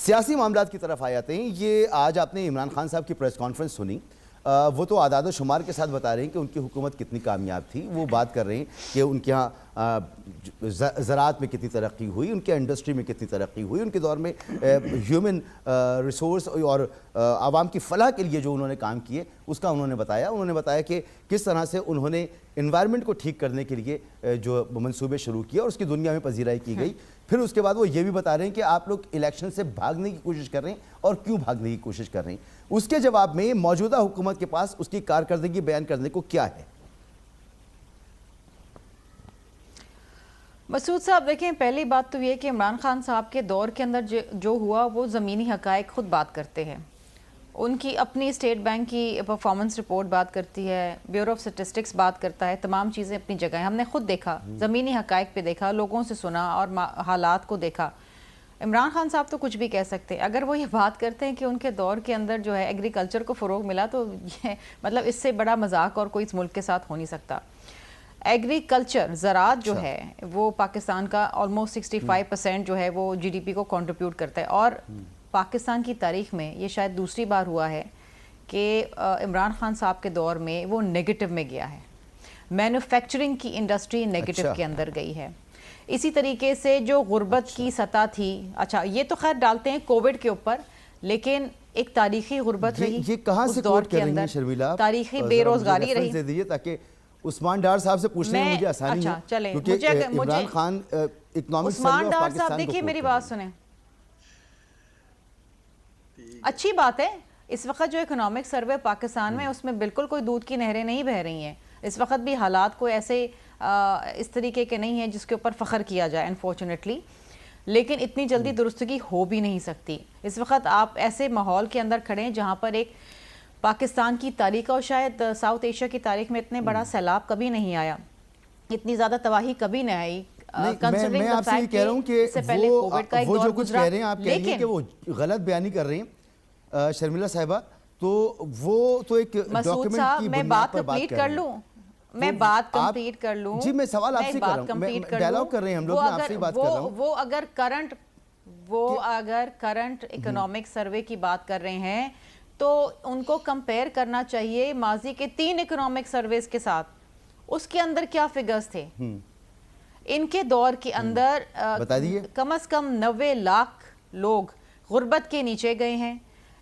سیاسی معاملات کی طرف آ جاتے ہیں. یہ آج آپ نے عمران خان صاحب کی پریس کانفرنس سنی. وہ تو اعداد و شمار کے ساتھ بتا رہے ہیں کہ ان کی حکومت کتنی کامیاب تھی. وہ بات کر رہے ہیں کہ ان کے ہاں زراعت میں کتنی ترقی ہوئی, ان کے انڈسٹری میں کتنی ترقی ہوئی, ان کے دور میں ہیومن ریسورس اور عوام کی فلاح کے لیے جو انہوں نے کام کیے اس کا انہوں نے بتایا. انہوں نے بتایا کہ کس طرح سے انہوں نے انوائرمنٹ کو ٹھیک کرنے کے لیے جو منصوبے شروع کیے اور اس کی دنیا میں پذیرائی کی گئی. پھر اس کے بعد وہ یہ بھی بتا رہے ہیں کہ آپ لوگ الیکشن سے بھاگنے کی کوشش کر رہے ہیں اور کیوں بھاگنے کی کوشش کر رہے ہیں. اس کے جواب میں موجودہ حکومت کے پاس اس کی کارکردگی بیان کرنے کو کیا ہے؟ مسعود صاحب دیکھیں, پہلی بات تو یہ کہ عمران خان صاحب کے دور کے اندر جو ہوا وہ زمینی حقائق خود بات کرتے ہیں. ان کی اپنی اسٹیٹ بینک کی پرفارمنس رپورٹ بات کرتی ہے, بیورو آف سٹیٹسٹکس بات کرتا ہے, تمام چیزیں اپنی جگہ ہیں. ہم نے خود دیکھا, زمینی حقائق پہ دیکھا, لوگوں سے سنا اور حالات کو دیکھا. عمران خان صاحب تو کچھ بھی کہہ سکتے ہیں. اگر وہ یہ بات کرتے ہیں کہ ان کے دور کے اندر جو ہے ایگریکلچر کو فروغ ملا, تو یہ مطلب اس سے بڑا مذاق اور کوئی اس ملک کے ساتھ ہو نہیں سکتا. ایگریکلچر زراعت جو ہے وہ پاکستان کا آلموسٹ 65% جو ہے وہ جی ڈی پی کو کنٹریبیوٹ کرتا ہے. اور پاکستان کی تاریخ میں یہ شاید دوسری بار ہوا ہے کہ عمران خان صاحب کے دور میں وہ نیگیٹو میں گیا ہے. مینوفیکچرنگ کی انڈسٹری نیگیٹو کے اندر گئی ہے. اسی طریقے سے جو غربت کی سطح تھی, اچھا یہ تو خیر ڈالتے ہیں کووڈ کے اوپر, لیکن ایک تاریخی غربت رہی. یہ کہاں سے کوٹ کر رہی ہیں شرمیلا؟ تاریخی بے روزگاری رہی. دے دیجیے تاکہ عثمان ڈار صاحب سے پوچھنے میں مجھے آسانی ہو, کیونکہ عمران خان اکنامک سروے عثمان ڈار صاحب دیکھیے میری بات سنیں, اچھی بات ہے. اس وقت جو اکنامک سروے پاکستان میں اس میں بالکل کوئی دودھ کی نہریں نہیں بہہ رہی ہیں. اس وقت بھی حالات کوئی ایسے اس طریقے کے نہیں ہیں جس کے اوپر فخر کیا جائے انفارچونیٹلی, لیکن اتنی جلدی درستگی ہو بھی نہیں سکتی. اس وقت آپ ایسے ماحول کے اندر کھڑے ہیں جہاں پر ایک پاکستان کی تاریخ اور شاید ساؤتھ ایشیا کی تاریخ میں اتنے بڑا سیلاب کبھی نہیں آیا, اتنی زیادہ تباہی کبھی نہیں آئی. میں آپ سے یہ کہہ رہا ہوں کہ وہ جو کچھ کہہ رہے ہیں, آپ کہہ رہی ہیں کہ وہ غلط بیانی کر رہے ہیں شرمیلا صاحبہ, تو وہ تو ایک ڈاکیومنٹ کی بنیاد پر بات کر رہے ہیں. میں بات کمپلیٹ کر لوں. جی میں سوال آپ سے کر رہا ہوں, ڈائیلاگ کر رہے ہیں ہم لوگ, میں آپ سے ہی بات کر رہا ہوں. وہ اگر کرنٹ اکنامک سروے کی بات کر رہے ہیں تو ان کو کمپیئر کرنا چاہیے ماضی کے 3 اکنامک سرویز کے ساتھ. اس کے اندر کیا فگرز تھے؟ ان کے دور کے اندر کم از کم 90 لاکھ لوگ غربت کے نیچے گئے ہیں.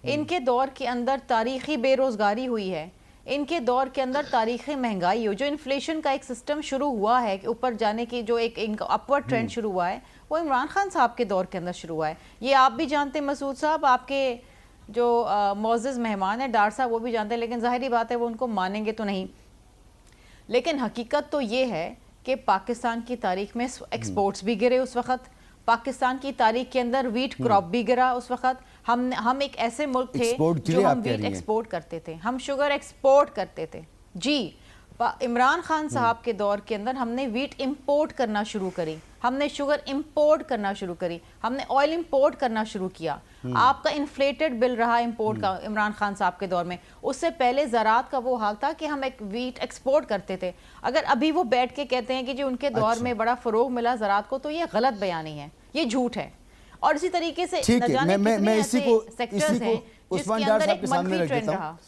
ان کے دور کے اندر تاریخی بے روزگاری ہوئی ہے. ان کے دور کے اندر تاریخی مہنگائی ہو, جو انفلیشن کا ایک سسٹم شروع ہوا ہے کہ اوپر جانے کی جو ایک اپورڈ ٹرینڈ شروع ہوا ہے, وہ عمران خان صاحب کے دور کے اندر شروع ہوا ہے. یہ آپ بھی جانتے ہیں مسعود صاحب, آپ کے جو معزز مہمان ہیں ڈار صاحب وہ بھی جانتے ہیں, لیکن ظاہری بات ہے وہ ان کو مانیں گے تو نہیں. لیکن حقیقت تو یہ ہے کہ پاکستان کی تاریخ میں ایکسپورٹس بھی گرے اس وقت, پاکستان کی تاریخ کے اندر ویٹ کراپ بھی گرا اس وقت. ہم ایک ایسے ملک تھے جو ہم ویٹ ایکسپورٹ کرتے تھے, ہم شوگر ایکسپورٹ کرتے تھے. جی عمران خان صاحب کے دور کے اندر ہم نے ویٹ امپورٹ کرنا شروع کری, ہم نے شوگر امپورٹ کرنا شروع کری, ہم نے آئل امپورٹ کرنا شروع کیا. آپ کا انفلیٹڈ بل رہا امپورٹ کا عمران خان صاحب کے دور میں. اس سے پہلے زراعت کا وہ حال تھا کہ ہم ایک ویٹ ایکسپورٹ کرتے تھے. اگر ابھی وہ بیٹھ کے کہتے ہیں کہ جو ان کے دور میں بڑا فروغ ملا زراعت کو, تو یہ غلط بیانی ہے, یہ جھوٹ ہے. اور اسی طریقے سے نہ جانے کتنے ایسے سیکٹرز ہیں جس کے اندر ایک منفی ٹرینڈ رہا.